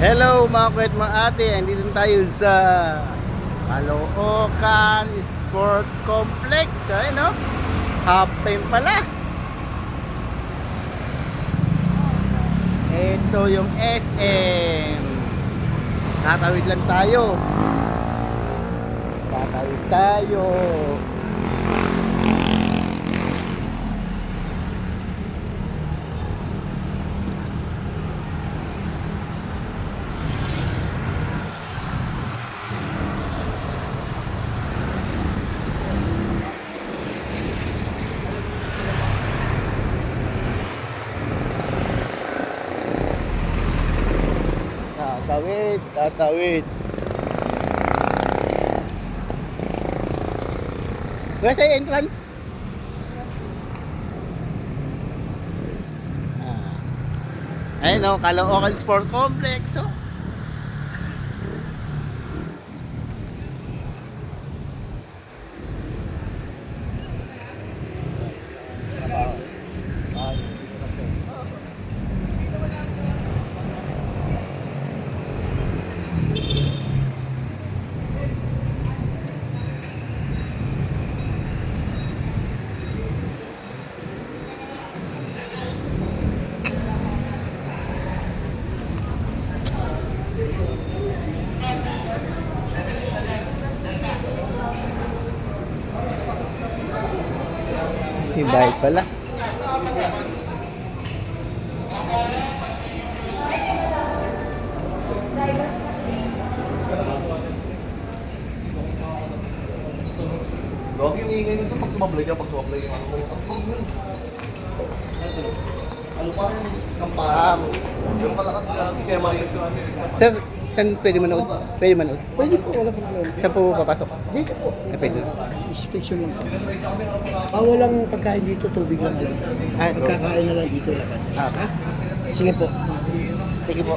Hello mga kwet mga ate, andito tayo sa Caloocan Sport Complex. Ayun no, half time pala. Ito yung SM. Tatawid lang tayo. Tatawid tayo. Tatawid. Where's the entrance? Ayun o, Caloocan Sport Complex. Oh. Yung bayad pala. Lagi yung ingay nito pag sumablay ka, pag sumablay yung ano ko. Ano pa yung kampam? Yung malakas lagi, kaya maliit yung ano. Sir, saan pwede manood? Pwede manood? Pwede po, wala problema. Saan po papasok? Dito po. Pwede. Inspection lang po. Walang pagkain dito, tubig lang alam namin. Ah, Pagkakain na lang dito, labas. Ah. Ha? Sige po. Sige po.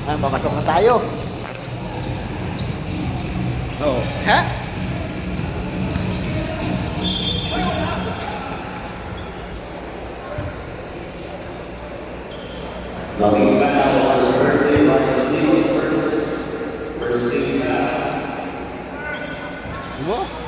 Papasok na tayo. Oo. Ha? Loving battle on the birthday by the Lewis first team. Diba?